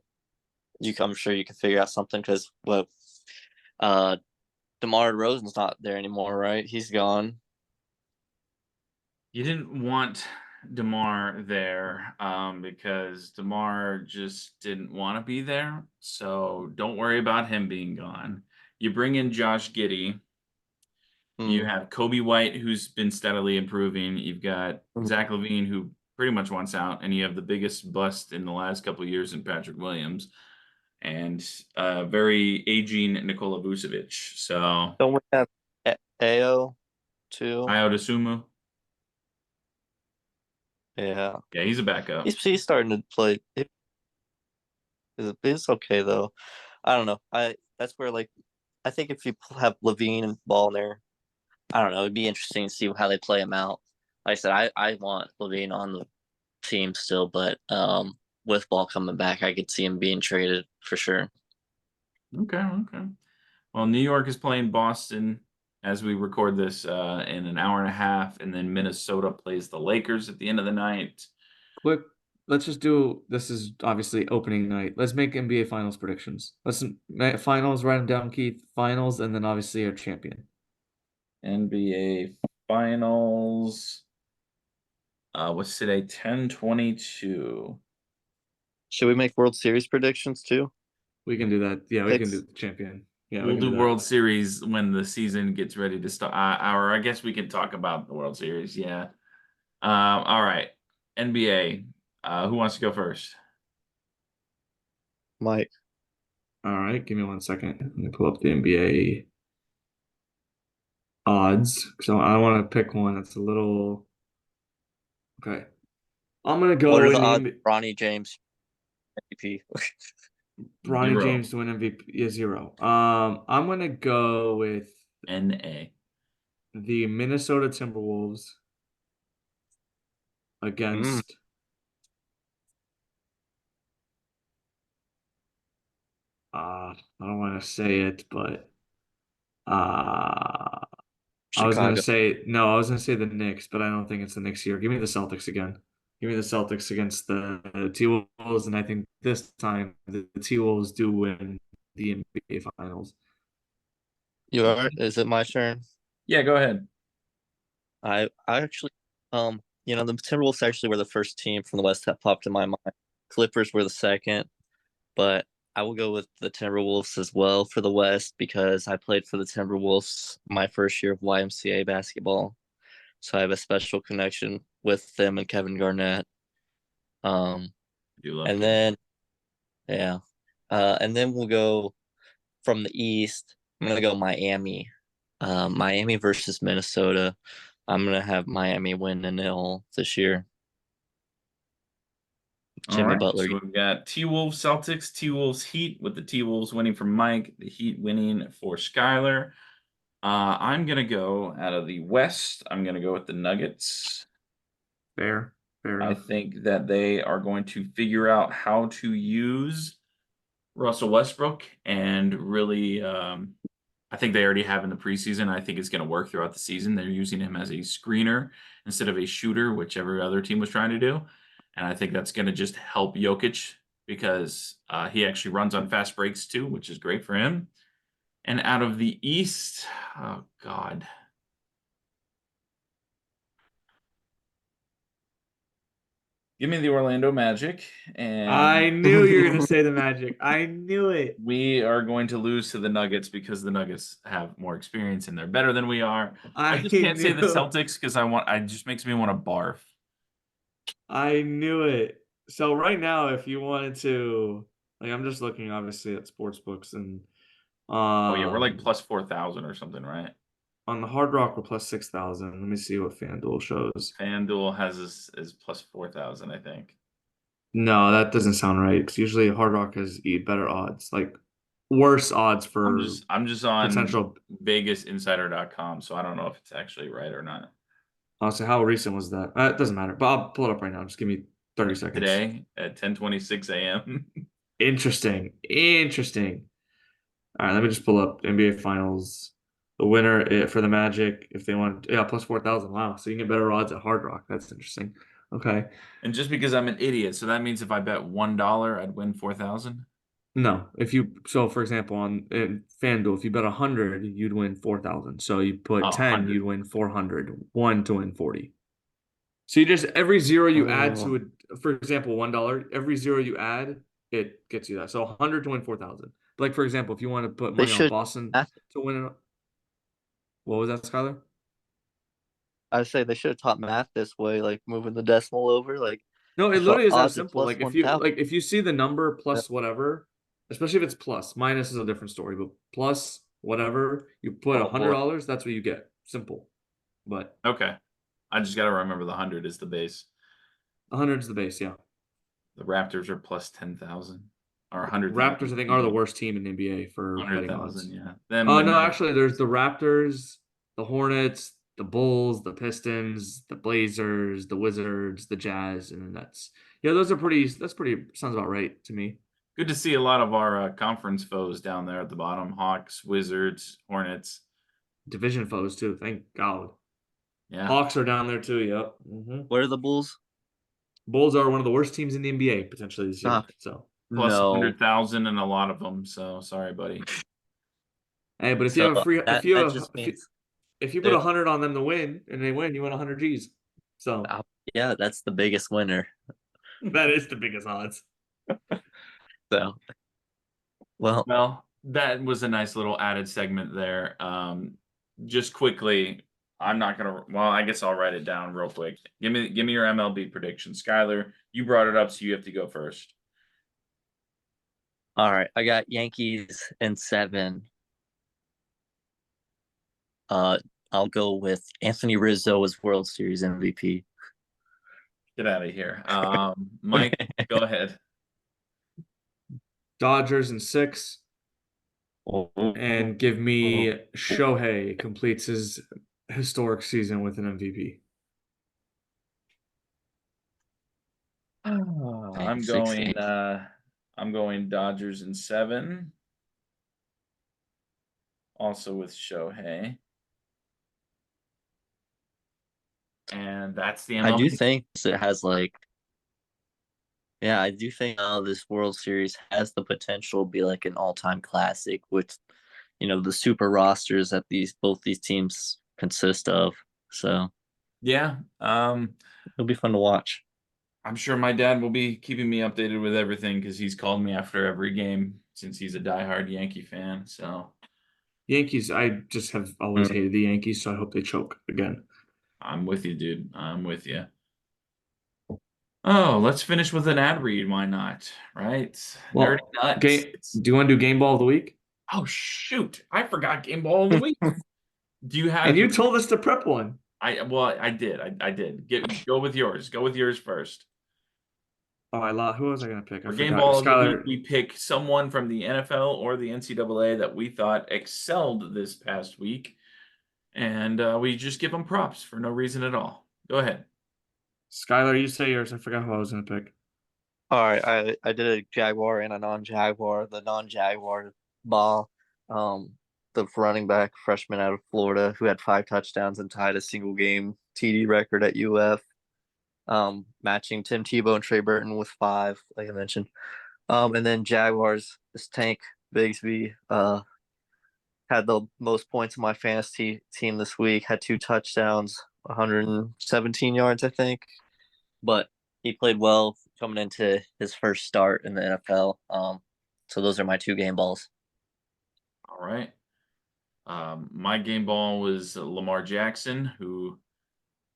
I'm sure you can figure out something because uh, DeMar DeRozan's not there anymore, right? He's gone. You didn't want DeMar there because DeMar just didn't want to be there. So don't worry about him being gone. You bring in Josh Giddey. You Mm. have Kobe White, who's been steadily improving. You've got Mm. Zach LaVine, who pretty much wants out, and you have the biggest bust in the last couple of years in Patrick Williams, and very aging Nikola Vucevic. So Don't we have Ao too? Iodasumu, Yeah, yeah, he's a backup. he's starting to play. It's okay though. I don't know. That's where like I think if you have Levine and Ball in there, I don't know. It'd be interesting to see how they play him out. Like I said, I want Levine on the team still, but with Ball coming back, I could see him being traded for sure. Okay, okay. Well, New York is playing Boston as we record this in an hour and a half, and then Minnesota plays the Lakers at the end of the night. Quick, let's just do. This is obviously opening night. Let's make NBA Finals predictions. Finals. Write them down, Keith. Finals, and then obviously our champion. NBA Finals. What's today? 10:22. Should we make World Series predictions too? We can do that. Yeah, we can do Picks. the champion. Yeah, we We'll can do do World that. Series when the season gets ready to start. Or I guess we can talk about the World Series. Yeah. All right. NBA. Who wants to go first? Mike. All right, give me 1 second. Let me pull up the NBA odds. So I want to pick one that's a little okay. I'm gonna What go are in the the odds NBA. of Ronnie James MVP? Bronny 0. James to win MVP is 0. I'm gonna go with NA. the Minnesota Timberwolves Mm. against I don't want to say it, but uh I was gonna Chicago. say no, I was gonna say the Knicks, but I don't think it's the Knicks here. Give me the Celtics again. Give me the Celtics against the T-Wolves, and I think this time the T-Wolves do win the NBA Finals. You all right? Is it my turn? Yeah, go ahead. I actually the Timberwolves actually were the first team from the West that popped in my mind. Clippers were the second, but I will go with the Timberwolves as well for the West because I played for the Timberwolves my first year of YMCA basketball. So I have a special connection with them and Kevin Garnett. Um, I do love and Kevin. then yeah, and then we'll go from the East. I'm gonna go Miami. Miami versus Minnesota. I'm gonna have Miami win the nil this year. All Jimmy right. Butler. So we've got T-Wolves Celtics, T-Wolves Heat with the T-Wolves winning for Mike, the Heat winning for Skylar. I'm gonna go out of the West. I'm gonna go with the Nuggets. Fair I enough. think that they are going to figure out how to use Russell Westbrook and really I think they already have in the preseason. I think it's going to work throughout the season. They're using him as a screener instead of a shooter, which every other team was trying to do. And I think that's going to just help Jokic because he actually runs on fast breaks too, which is great for him. And out of the East, oh God. Give me the Orlando Magic, I and knew you were gonna say the Magic. I knew it. we are going to lose to the Nuggets because the Nuggets have more experience and they're better than we are. I I just can't say the knew. Celtics because it just makes me want to barf. I knew it. So right now, if you wanted to, like, I'm just looking obviously at sports books and Oh yeah, we're like um plus 4,000 or something, right? on the Hard Rock we're plus 6,000. Let me see what FanDuel shows. FanDuel has is plus 4,000, I think. No, that doesn't sound right because usually Hard Rock has better odds, like worse odds for I'm just on potential. VegasInsider.com, so I don't know if it's actually right or not. So how recent was that? It doesn't matter, but I'll pull it up right now. Just give me 30 seconds. Today at 10:26 a.m. Interesting. Interesting. All right, let me just pull up NBA Finals. The winner for the Magic, if they want, yeah, plus 4,000. Wow, so you can get better odds at Hard Rock. That's interesting. Okay. And just because I'm an idiot, so that means if I bet $1, I'd win 4,000. No, so for example, on FanDuel, if you bet 100, you'd win 4,000. So you put Oh, 10, 100. you'd win 400. One to win 40. So you just every zero you add to Oh, it, for example, $1, every zero you add, it gets you that. So 100 to win 4,000. Like for example, if you want to put they money on should. Boston I to win it, what was that, Skylar? I say they should have taught math this way, like moving the decimal over. Like No, it if the literally is that odds are simple. plus Like 1,000, if you see the number plus whatever, especially if it's plus, minus is a different story, but plus whatever, you put oh boy, $100, that's what you get. Simple. But Okay. I just got to remember the 100 is the base. 100 is the base, yeah. The Raptors are plus 10,000 or 100,000, Raptors, I think, excuse are the me. worst team in the NBA for betting 100,000, odds. yeah. Them, the No, Nets. actually, there's the Raptors, the Hornets, the Bulls, the Pistons, the Blazers, the Wizards, the Jazz, and the Nets. Yeah, that's pretty, sounds about right to me. Good to see a lot of our conference foes down there at the bottom. Hawks, Wizards, Hornets. Division foes, too. Thank God. Yeah. Hawks are down there, too. Yep. where are the Bulls? Bulls are one of the worst teams in the NBA potentially this year. Ah, So, Plus no. 100,000 in a lot of them. So sorry, buddy. hey, but if you So have a free, that just means if you put they're 100 on them to win and they win, you win 100 G's. So yeah, that's the biggest winner. that is the biggest odds. So well, Well, that was a nice little added segment there. Just quickly, I'm not gonna. Well, I guess I'll write it down real quick. Give me your MLB prediction, Skyler. You brought it up, so you have to go first. all right. I got Yankees in 7. Uh, I'll go with Anthony Rizzo as World Series MVP. Get out of here, Mike. Go ahead. Dodgers in 6, and give me Shohei completes his historic season with an MVP. I'm 6-8. going. I'm going Dodgers in 7. Also with Shohei, and that's the I do MLB. think it has like, yeah, I do think this World Series has the potential to be like an all-time classic with, the super rosters that both these teams consist of. So Yeah. it'll be fun to watch. I'm sure my dad will be keeping me updated with everything because he's called me after every game since he's a diehard Yankee fan. So Yankees, I just have always Mm. hated the Yankees, so I hope they choke again. I'm with you, dude. I'm with you. Oh, let's finish with an ad read. Why not? Right? Nerdy Well, nuts. game. Do you want to do game ball of the week? Oh shoot! I forgot game ball of the week. Do you And have you your? told us to prep one. I did. I did. Go with yours. Go with yours first. Oh, I lost. Who was I gonna pick? I For game forgot. ball of the week, Skylar. we pick someone from the NFL or the NCAA that we thought excelled this past week, and we just give them props for no reason at all. Go ahead. Skylar, you say yours. I forgot who I was gonna pick. All right, I did a Jaguar and a non-Jaguar. The non-Jaguar ball, the running back freshman out of Florida who had 5 touchdowns and tied a single game TD record at UF, matching Tim Tebow and Trey Burton with 5, like I mentioned. And then Jaguars, this Tank Bigsby, had the most points in my fantasy team this week, had 2 touchdowns, 117 yards, I think. But he played well coming into his first start in the NFL. So those are my 2 game balls. All right. My game ball was Lamar Jackson, who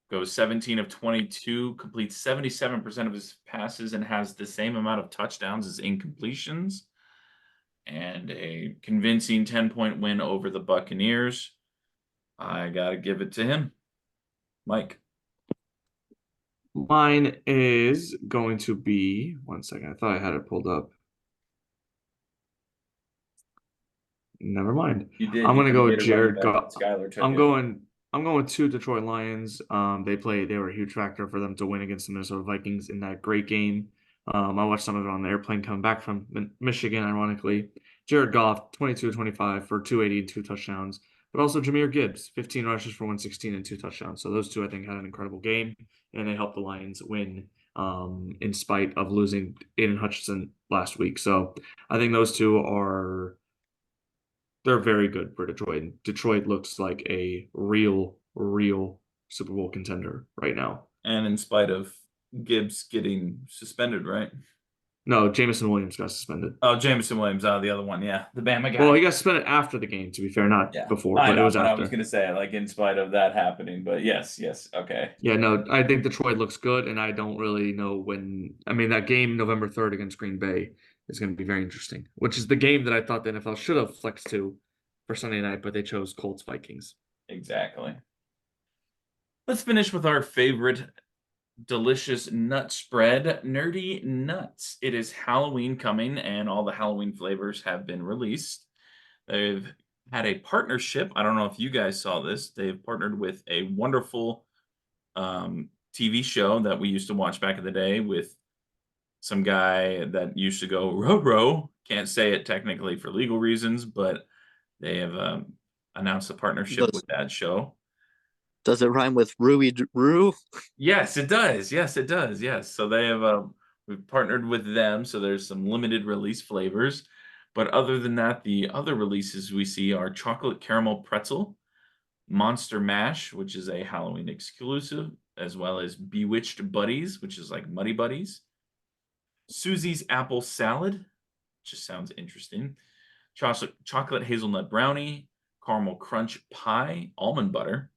goes 17 of 22, completes 77% of his passes, and has the same amount of touchdowns as incompletions, and a convincing 10-point win over the Buccaneers. I got to give it to him. Mike. Mine is going to be, one second, I thought I had it pulled up. Never mind. You did. I'm You gonna go with made a running Jared back Goff. that Skylar took I'm it. going to Detroit Lions. They were a huge factor for them to win against the Minnesota Vikings in that great game. I watched some of it on the airplane coming back from Michigan, ironically. Jared Goff, 22-25 for 280 and 2 touchdowns. But also Jahmyr Gibbs, 15 rushes for 116 and 2 touchdowns. So those two, I think, had an incredible game, and they helped the Lions win in spite of losing Aiden Hutchinson last week. So I think those two they're very good for Detroit. Detroit looks like a real Super Bowl contender right now. And in spite of Gibbs getting suspended, right? No, Jameson Williams got suspended. Oh, Jameson Williams, the other one, yeah. The Bama guy. Well, he got suspended after the game, to be fair, not before, I but know, it was but after. I was going to say, like, in spite of that happening, but yes, okay. Yeah, no, I think Detroit looks good, and I don't really know when. I mean, that game November 3rd against Green Bay is going to be very interesting, which is the game that I thought the NFL should have flexed to for Sunday night, but they chose Colts Vikings. Exactly. Let's finish with our favorite delicious nut spread, Nerdy Nuts. It is Halloween coming, and all the Halloween flavors have been released. They've had a partnership. I don't know if you guys saw this. They've partnered with a wonderful TV show that we used to watch back in the day with some guy that used to go row. Can't say it technically for legal reasons, but they have announced a partnership with that show. Does it rhyme with Rui Roo? Yes, it does. Yes, it does. Yes. So they have we've partnered with them. So there's some limited release flavors. But other than that, the other releases we see are chocolate caramel pretzel, Monster Mash, which is a Halloween exclusive, as well as Bewitched Buddies, which is like Muddy Buddies, Susie's Apple Salad, just sounds interesting, chocolate hazelnut brownie, caramel crunch pie, almond butter,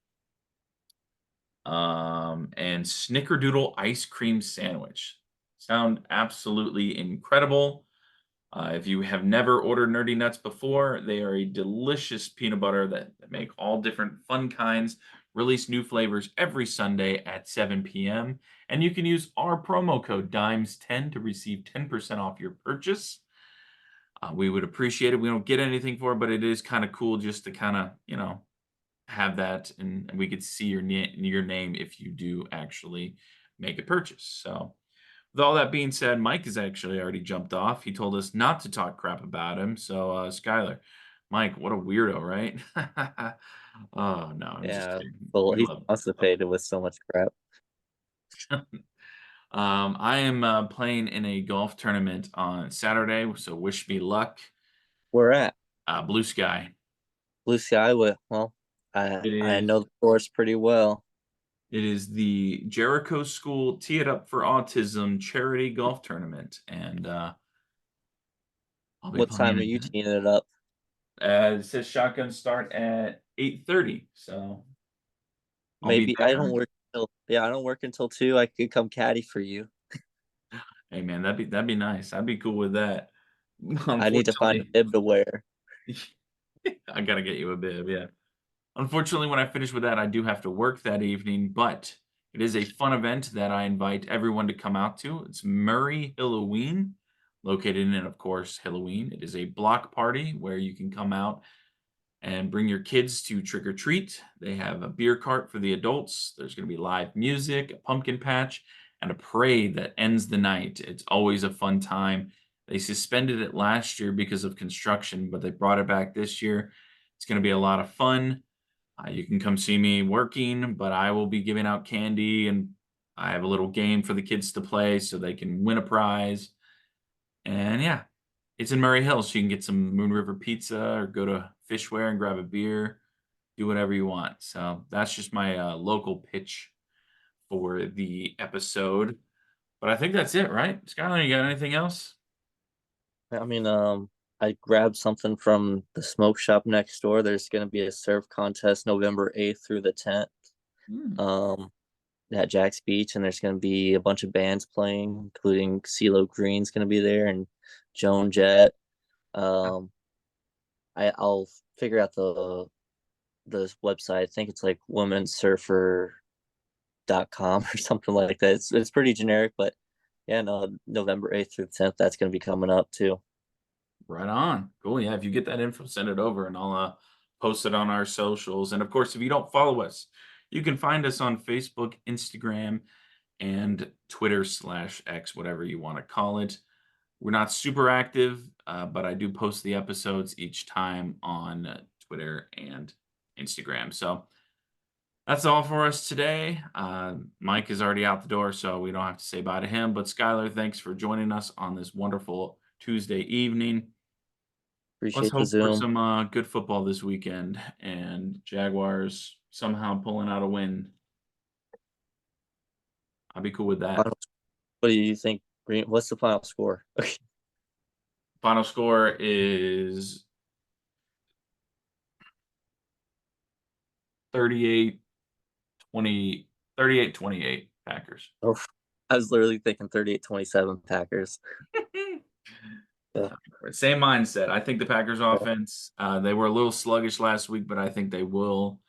and snickerdoodle ice cream sandwich. Sound absolutely incredible. If you have never ordered Nerdy Nuts before, they are a delicious peanut butter that make all different fun kinds, release new flavors every Sunday at 7 p.m. And you can use our promo code DIMES10 to receive 10% off your purchase. We would appreciate it. We don't get anything for it, but it is kind of cool just to kind of, have that, and we could see your name if you do actually make a purchase. So with all that being said, Mike has actually already jumped off. He told us not to talk crap about him. So Skylar, Mike, what a weirdo, right? Oh no, I'm just kidding. We He's love him. constipated with so much crap. I am playing in a golf tournament on Saturday, so wish me luck. Where at? Blue Sky. Blue Sky. I know the course pretty well. It is the Jericho School Tee It Up for Autism charity golf tournament, and I'll be What time are playing you it. teeing it up? It says shotgun start at 8:30, so Maybe I don't work until 2. I could come caddy for you. Hey man, that'd be nice. I'd be cool with that. I need to find a bib to wear. I gotta get you a bib, yeah. Unfortunately, when I finish with that, I do have to work that evening, but it is a fun event that I invite everyone to come out to. It's Murray Halloween, located in, of course, Halloween. It is a block party where you can come out and bring your kids to trick or treat. They have a beer cart for the adults. There's going to be live music, a pumpkin patch, and a parade that ends the night. It's always a fun time. They suspended it last year because of construction, but they brought it back this year It's going to be a lot of fun. You can come see me working, but I will be giving out candy, and I have a little game for the kids to play so they can win a prize. And yeah, it's in Murray Hill, so you can get some Moon River pizza or go to Fishware and grab a beer, do whatever you want. So that's just my local pitch for the episode. But I think that's it, right? Skylar, you got anything else? I mean, I grabbed something from the smoke shop next door. There's going to be a surf contest November 8th through the 10th Hmm. at Jack's Beach, and there's going to be a bunch of bands playing, including CeeLo Green's going to be there and Joan Jett. I'll figure out the website. I think it's like womensurfer.com or something like that. It's pretty generic, but yeah, no, November 8th through the 10th, that's going to be coming up too. Right on. Cool. Yeah, if you get that info, send it over and I'll post it on our socials. And of course, if you don't follow us, you can find us on Facebook, Instagram, and Twitter/X, whatever you want to call it. We're not super active, but I do post the episodes each time on Twitter and Instagram. So that's all for us today. Mike is already out the door, so we don't have to say bye to him. But Skylar, thanks for joining us on this wonderful Tuesday evening. Let's Appreciate the hope for Zoom. some good football this weekend and Jaguars somehow pulling out a win. I'll be cool with that. What do you think, Green? What's the final score? Final score is 38-28 Packers. Oh, I was literally thinking 38-27 Packers. Yeah. Same mindset. I think the Packers offense, they were a little sluggish last week, but I think they will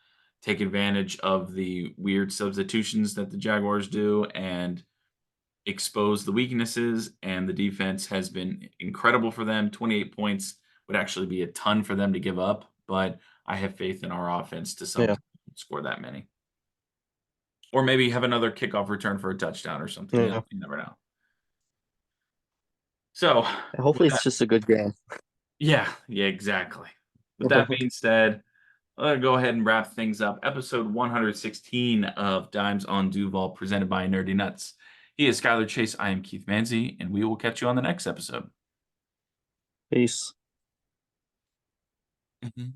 take advantage of the weird substitutions that the Jaguars do and expose the weaknesses. And the defense has been incredible for them. 28 points would actually be a ton for them to give up, but I have faith in our offense to Yeah. score that many. Or maybe have another kickoff return for a touchdown or something. Yeah. You never know. So Hopefully it's just a good game. yeah, exactly. With that being said, go ahead and wrap things up. Episode 116 of Dimes on Duval, presented by Nerdy Nuts. He is Skylar Chase. I am Keith Manzi, and we will catch you on the next episode. Peace. Mhm.